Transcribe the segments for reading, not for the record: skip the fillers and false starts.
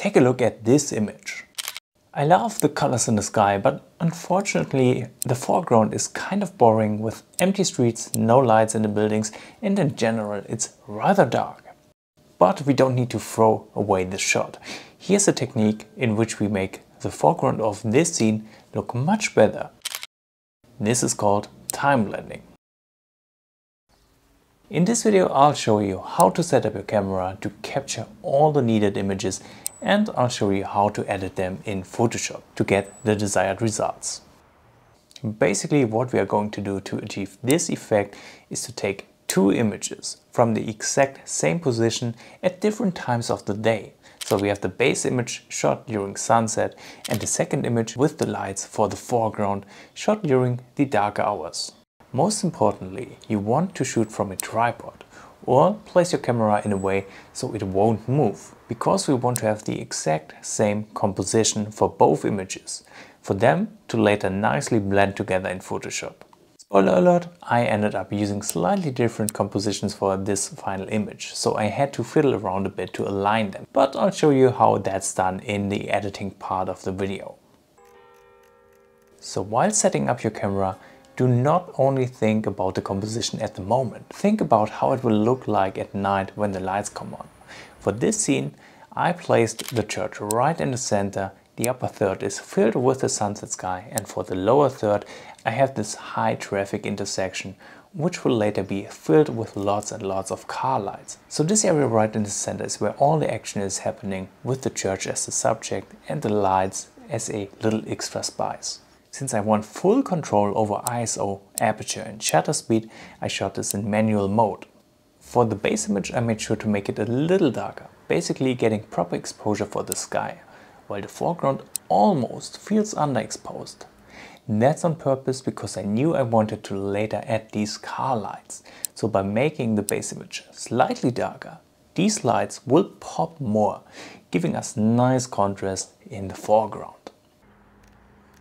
Take a look at this image. I love the colors in the sky, but unfortunately the foreground is kind of boring with empty streets, no lights in the buildings, and in general it's rather dark. But we don't need to throw away this shot. Here's a technique in which we make the foreground of this scene look much better. This is called time blending. In this video I'll show you how to set up your camera to capture all the needed images, and I'll show you how to edit them in Photoshop to get the desired results. Basically what we are going to do to achieve this effect is to take two images from the exact same position at different times of the day. So we have the base image shot during sunset and the second image with the lights for the foreground shot during the darker hours. Most importantly, you want to shoot from a tripod or place your camera in a way so it won't move, because we want to have the exact same composition for both images, for them to later nicely blend together in Photoshop. Spoiler alert, I ended up using slightly different compositions for this final image, so I had to fiddle around a bit to align them, but I'll show you how that's done in the editing part of the video. So while setting up your camera, do not only think about the composition at the moment, think about how it will look like at night when the lights come on. For this scene, I placed the church right in the center. The upper third is filled with the sunset sky, and for the lower third I have this high traffic intersection which will later be filled with lots and lots of car lights. So this area right in the center is where all the action is happening, with the church as the subject and the lights as a little extra spice. Since I want full control over ISO, aperture and shutter speed, I shot this in manual mode. For the base image I made sure to make it a little darker, basically getting proper exposure for the sky, while the foreground almost feels underexposed. That's on purpose because I knew I wanted to later add these car lights. So by making the base image slightly darker, these lights will pop more, giving us nice contrast in the foreground.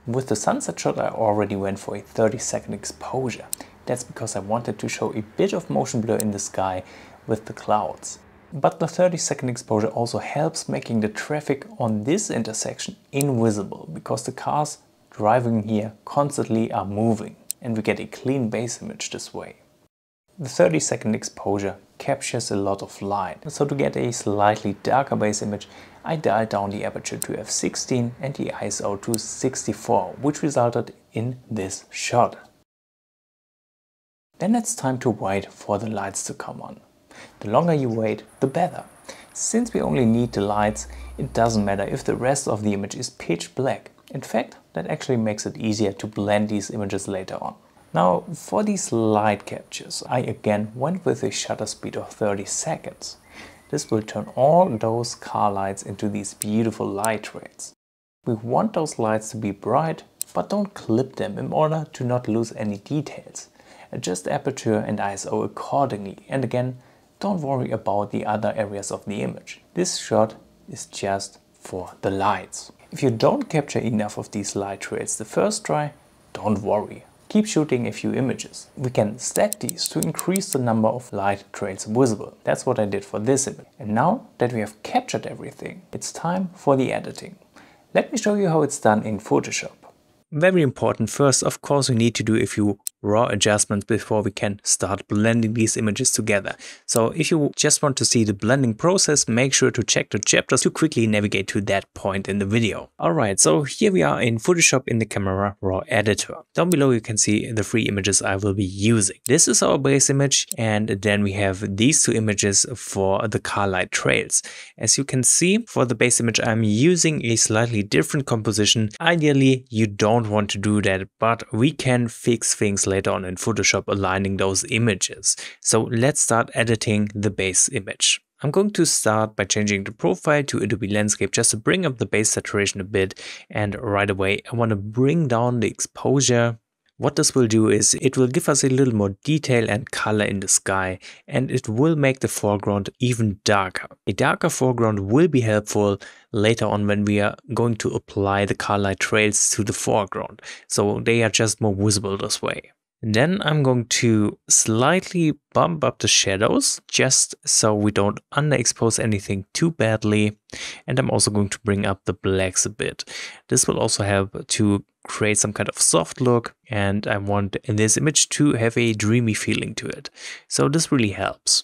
With the sunset shot I already went for a 30-second exposure. That's because I wanted to show a bit of motion blur in the sky with the clouds. But the 30-second exposure also helps making the traffic on this intersection invisible, because the cars driving here constantly are moving and we get a clean base image this way. The 30-second exposure captures a lot of light, so to get a slightly darker base image I dialed down the aperture to f16 and the ISO to 64, which resulted in this shot. Then it's time to wait for the lights to come on. The longer you wait, the better. Since we only need the lights, it doesn't matter if the rest of the image is pitch black. In fact, that actually makes it easier to blend these images later on. Now, for these light captures, I again went with a shutter speed of 30 seconds. This will turn all those car lights into these beautiful light trails. We want those lights to be bright, but don't clip them in order to not lose any details. Adjust aperture and ISO accordingly, and again, don't worry about the other areas of the image. This shot is just for the lights. If you don't capture enough of these light trails the first try, don't worry. Keep shooting a few images. We can stack these to increase the number of light trails visible. That's what I did for this image. And now that we have captured everything, it's time for the editing. Let me show you how it's done in Photoshop. Very important, first of course we need to do a few raw adjustments before we can start blending these images together. So if you just want to see the blending process, make sure to check the chapters to quickly navigate to that point in the video. Alright, so here we are in Photoshop in the Camera Raw editor. Down below you can see the three images I will be using. This is our base image, and then we have these two images for the car light trails. As you can see, for the base image I'm using a slightly different composition. Ideally you don't want to do that, but we can fix things later on in Photoshop aligning those images. So let's start editing the base image. I'm going to start by changing the profile to Adobe Landscape just to bring up the base saturation a bit, and right away I want to bring down the exposure. What this will do is it will give us a little more detail and color in the sky, and it will make the foreground even darker. A darker foreground will be helpful later on when we are going to apply the car light trails to the foreground, so they are just more visible this way. And then I'm going to slightly bump up the shadows just so we don't underexpose anything too badly. And I'm also going to bring up the blacks a bit. This will also help to create some kind of soft look, and I want this image to have a dreamy feeling to it. So this really helps.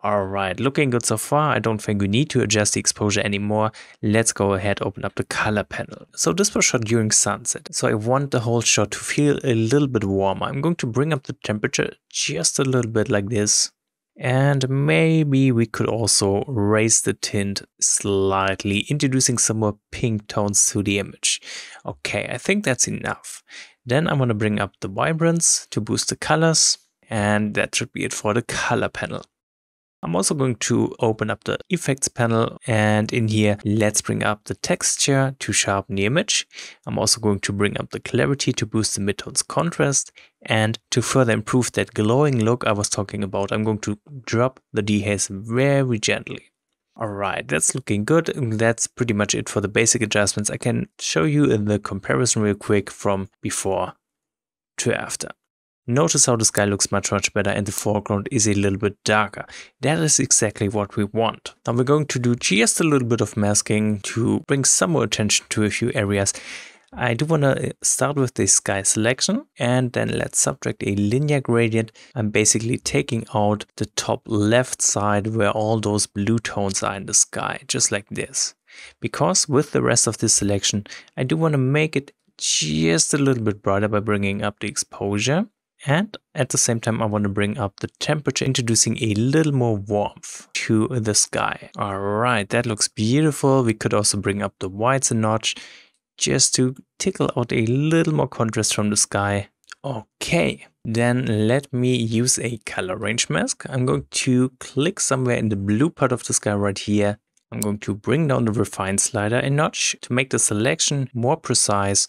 Alright, looking good so far. I don't think we need to adjust the exposure anymore. Let's go ahead, open up the color panel. So this was shot during sunset, so I want the whole shot to feel a little bit warmer. I'm going to bring up the temperature just a little bit like this. And maybe we could also raise the tint slightly, introducing some more pink tones to the image. Okay, I think that's enough. Then I want to bring up the vibrance to boost the colors, and that should be it for the color panel. I'm also going to open up the effects panel, and in here, let's bring up the texture to sharpen the image. I'm also going to bring up the clarity to boost the midtones contrast, and to further improve that glowing look I was talking about, I'm going to drop the dehaze very gently. Alright, that's looking good. That's pretty much it for the basic adjustments. I can show you the comparison real quick from before to after. Notice how the sky looks much better and the foreground is a little bit darker. That is exactly what we want. Now we're going to do just a little bit of masking to bring some more attention to a few areas. I do want to start with the sky selection, and then let's subtract a linear gradient. I'm basically taking out the top left side where all those blue tones are in the sky, just like this. Because with the rest of this selection, I do want to make it just a little bit brighter by bringing up the exposure. And at the same time, I want to bring up the temperature, introducing a little more warmth to the sky. Alright, that looks beautiful. We could also bring up the whites a notch just to tickle out a little more contrast from the sky. Okay, then let me use a color range mask. I'm going to click somewhere in the blue part of the sky right here. I'm going to bring down the refine slider a notch to make the selection more precise.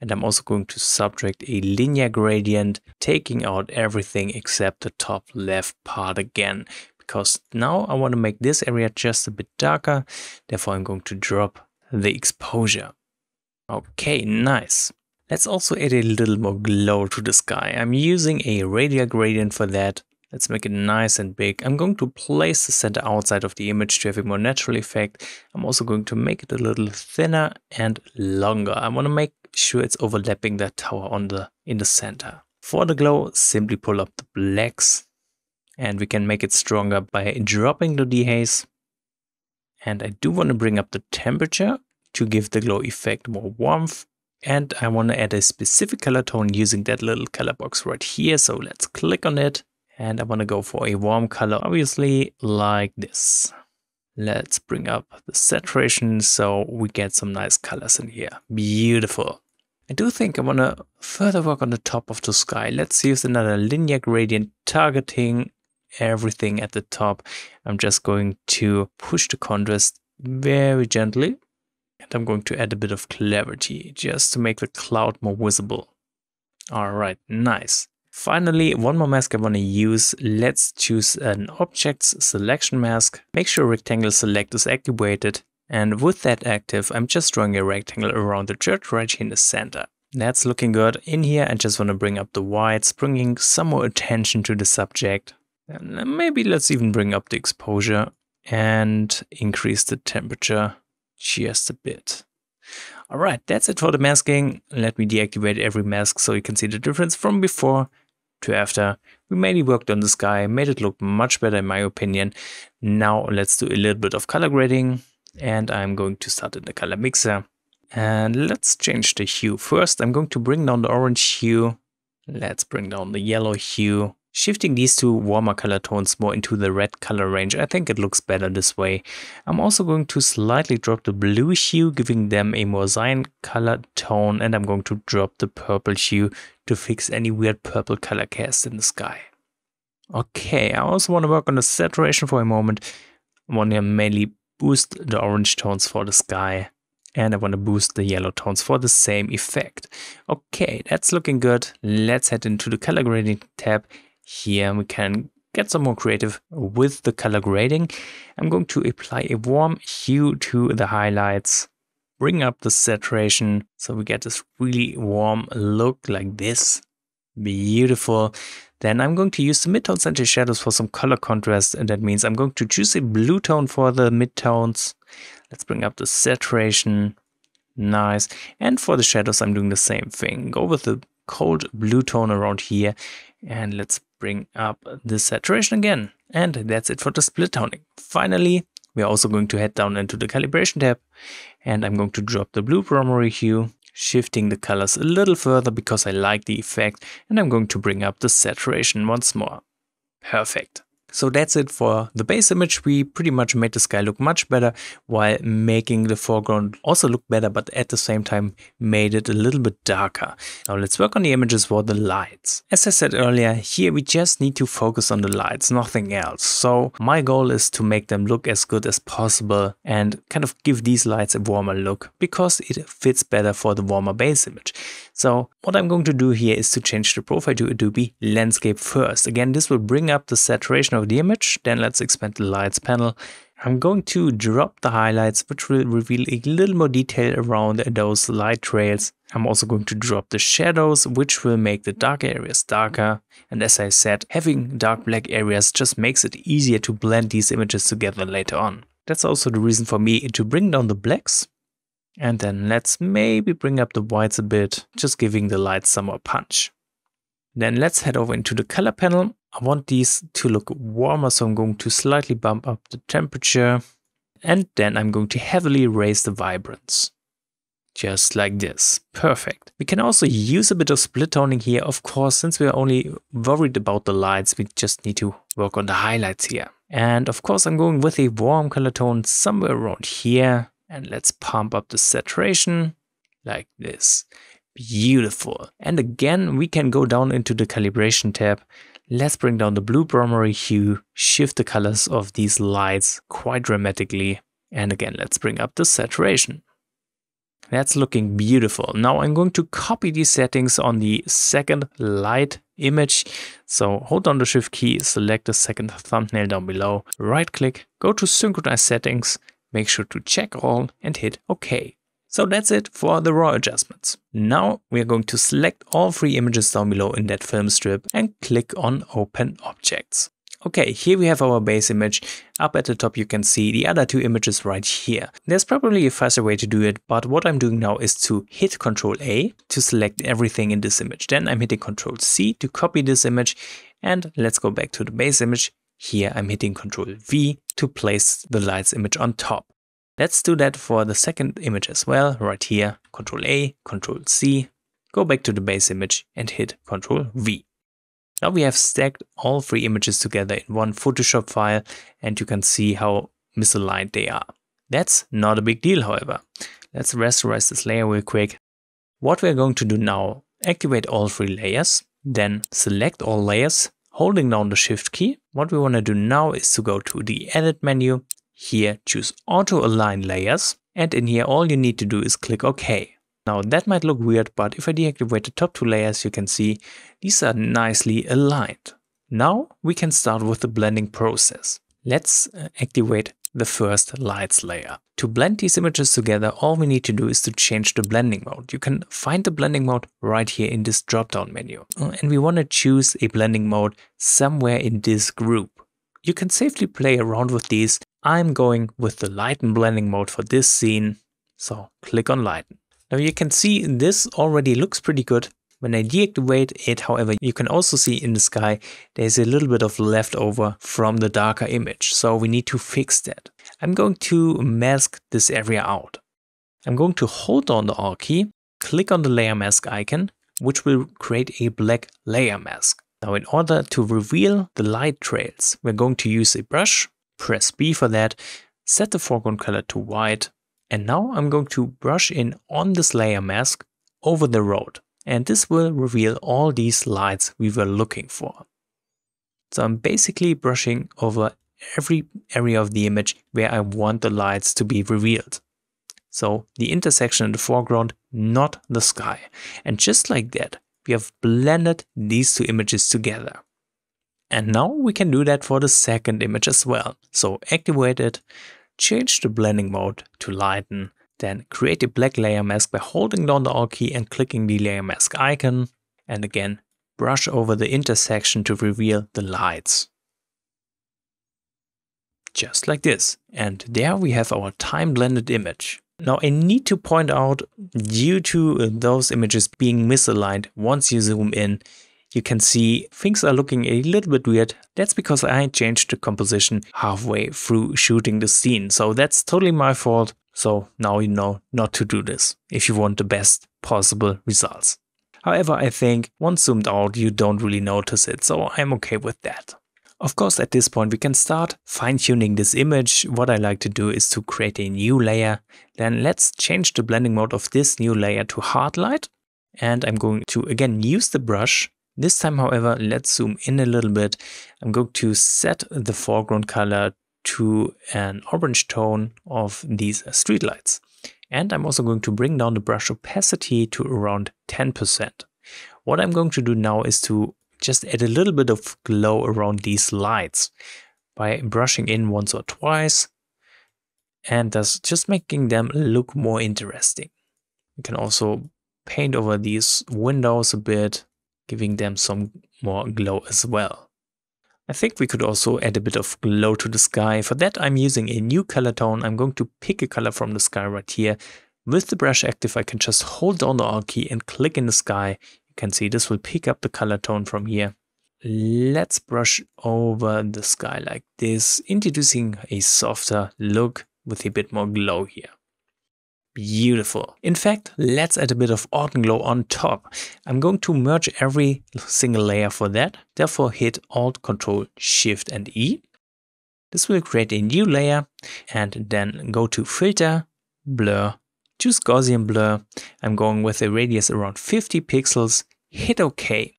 And I'm also going to subtract a linear gradient, taking out everything except the top left part again. Because now I want to make this area just a bit darker. Therefore, I'm going to drop the exposure. Okay, nice. Let's also add a little more glow to the sky. I'm using a radial gradient for that. Let's make it nice and big. I'm going to place the center outside of the image to have a more natural effect. I'm also going to make it a little thinner and longer. I want to make sure it's overlapping that tower in the center. For the glow, simply pull up the blacks, and we can make it stronger by dropping the dehaze. And I do want to bring up the temperature to give the glow effect more warmth. And I want to add a specific color tone using that little color box right here. So let's click on it. And I want to go for a warm color, obviously like this. Let's bring up the saturation so we get some nice colors in here. Beautiful. I do think I want to further work on the top of the sky. Let's use another linear gradient targeting everything at the top. I'm just going to push the contrast very gently. And I'm going to add a bit of clarity just to make the cloud more visible. Alright, nice. Finally, one more mask I want to use. Let's choose an objects selection mask. Make sure rectangle select is activated. And with that active, I'm just drawing a rectangle around the church right here in the center. That's looking good. In here, I just want to bring up the whites, bringing some more attention to the subject. And maybe let's even bring up the exposure and increase the temperature just a bit. Alright, that's it for the masking. Let me deactivate every mask so you can see the difference from before to after. We mainly worked on the sky, made it look much better in my opinion. Now let's do a little bit of color grading, and I'm going to start in the color mixer. And let's change the hue. First, I'm going to bring down the orange hue. Let's bring down the yellow hue. Shifting these two warmer color tones more into the red color range. I think it looks better this way. I'm also going to slightly drop the blue hue, giving them a more cyan color tone. And I'm going to drop the purple hue to fix any weird purple color cast in the sky. Okay, I also want to work on the saturation for a moment. I want to mainly boost the orange tones for the sky. And I want to boost the yellow tones for the same effect. Okay, that's looking good. Let's head into the color grading tab. Here we can get some more creative with the color grading. I'm going to apply a warm hue to the highlights, bring up the saturation so we get this really warm look like this. Beautiful. Then I'm going to use the midtones and the shadows for some color contrast, and that means I'm going to choose a blue tone for the midtones. Let's bring up the saturation. Nice. And for the shadows, I'm doing the same thing. Go with the cold blue tone around here, and let's bring up the saturation again. And that's it for the split toning. Finally, we are also going to head down into the calibration tab, and I'm going to drop the blue primary hue, shifting the colors a little further because I like the effect, and I'm going to bring up the saturation once more. Perfect. So that's it for the base image. We pretty much made the sky look much better while making the foreground also look better, but at the same time made it a little bit darker. Now let's work on the images for the lights. As I said earlier, here we just need to focus on the lights, nothing else. So my goal is to make them look as good as possible and kind of give these lights a warmer look because it fits better for the warmer base image. So what I'm going to do here is to change the profile to Adobe Landscape first. Again, this will bring up the saturation of the image. Then let's expand the lights panel. I'm going to drop the highlights, which will reveal a little more detail around those light trails. I'm also going to drop the shadows, which will make the dark areas darker. And as I said, having dark black areas just makes it easier to blend these images together later on. That's also the reason for me to bring down the blacks. And then let's maybe bring up the whites a bit, just giving the lights some more punch. Then let's head over into the color panel. I want these to look warmer, so I'm going to slightly bump up the temperature. And then I'm going to heavily raise the vibrance. Just like this. Perfect. We can also use a bit of split toning here. Of course, since we're only worried about the lights, we just need to work on the highlights here. And of course, I'm going with a warm color tone somewhere around here. And let's pump up the saturation like this. Beautiful. And again, we can go down into the calibration tab. Let's bring down the blue primary hue, shift the colors of these lights quite dramatically. And again, let's bring up the saturation. That's looking beautiful. Now I'm going to copy these settings on the second light image. So hold down the Shift key, select the second thumbnail down below, right click, go to synchronize settings. Make sure to check all and hit OK. So that's it for the raw adjustments. Now we are going to select all three images down below in that film strip and click on Open Objects. Okay, here we have our base image. Up at the top you can see the other two images right here. There's probably a faster way to do it, but what I'm doing now is to hit Ctrl A to select everything in this image. Then I'm hitting Ctrl C to copy this image, and let's go back to the base image. Here I'm hitting Ctrl V to place the lights image on top. Let's do that for the second image as well. Right here, Ctrl A, Ctrl C, go back to the base image and hit Ctrl V. Now we have stacked all three images together in one Photoshop file, and you can see how misaligned they are. That's not a big deal, however. Let's rasterize this layer real quick. What we're going to do now, activate all three layers, then select all layers, holding down the Shift key. What we want to do now is to go to the Edit menu. Here, choose Auto Align Layers, and in here all you need to do is click OK. Now that might look weird, but if I deactivate the top two layers, you can see these are nicely aligned. Now we can start with the blending process. Let's activate the first lights layer. To blend these images together, all we need to do is to change the blending mode. You can find the blending mode right here in this drop-down menu. And we want to choose a blending mode somewhere in this group. You can safely play around with these. I'm going with the lighten blending mode for this scene. So click on lighten. Now you can see this already looks pretty good. When I deactivate it, however, you can also see in the sky there's a little bit of leftover from the darker image. So we need to fix that. I'm going to mask this area out. I'm going to hold down the Alt key, click on the layer mask icon, which will create a black layer mask. Now in order to reveal the light trails, we're going to use a brush, press B for that, set the foreground color to white, and now I'm going to brush in on this layer mask over the road. And this will reveal all these lights we were looking for. So I'm basically brushing over every area of the image where I want the lights to be revealed. So the intersection in the foreground, not the sky. And just like that, we have blended these two images together. And now we can do that for the second image as well. So activate it, change the blending mode to lighten, then create a black layer mask by holding down the Alt key and clicking the layer mask icon. And again, brush over the intersection to reveal the lights. Just like this. And there we have our time-blended image. Now I need to point out, due to those images being misaligned, once you zoom in, you can see things are looking a little bit weird. That's because I changed the composition halfway through shooting the scene. So that's totally my fault. So now you know not to do this if you want the best possible results. However, I think once zoomed out, you don't really notice it. So I'm okay with that. Of course, at this point, we can start fine-tuning this image. What I like to do is to create a new layer. Then let's change the blending mode of this new layer to hard light. And I'm going to again use the brush. This time, however, let's zoom in a little bit. I'm going to set the foreground color to an orange tone of these streetlights. And I'm also going to bring down the brush opacity to around 10%. What I'm going to do now is to just add a little bit of glow around these lights by brushing in once or twice, and thus just making them look more interesting. You can also paint over these windows a bit, giving them some more glow as well. I think we could also add a bit of glow to the sky. For that, I'm using a new color tone. I'm going to pick a color from the sky right here. With the brush active, I can just hold down the Alt key and click in the sky. You can see this will pick up the color tone from here. Let's brush over the sky like this, introducing a softer look with a bit more glow here. Beautiful. In fact, let's add a bit of autumn glow on top. I'm going to merge every single layer for that. Therefore, hit Alt, Control, Shift and E. This will create a new layer, and then go to Filter, Blur, choose Gaussian Blur. I'm going with a radius around 50 pixels, hit OK.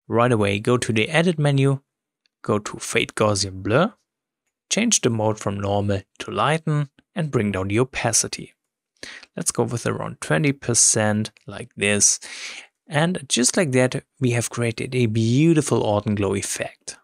Right away, go to the Edit menu, go to Fade Gaussian Blur, change the mode from normal to lighten, and bring down the opacity. Let's go with around 20% like this. And just like that, we have created a beautiful autumn glow effect.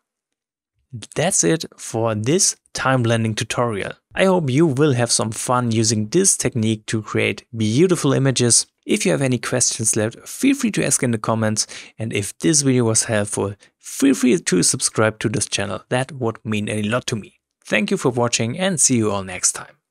That's it for this time blending tutorial. I hope you will have some fun using this technique to create beautiful images. If you have any questions left, feel free to ask in the comments. And if this video was helpful, feel free to subscribe to this channel. That would mean a lot to me. Thank you for watching and see you all next time.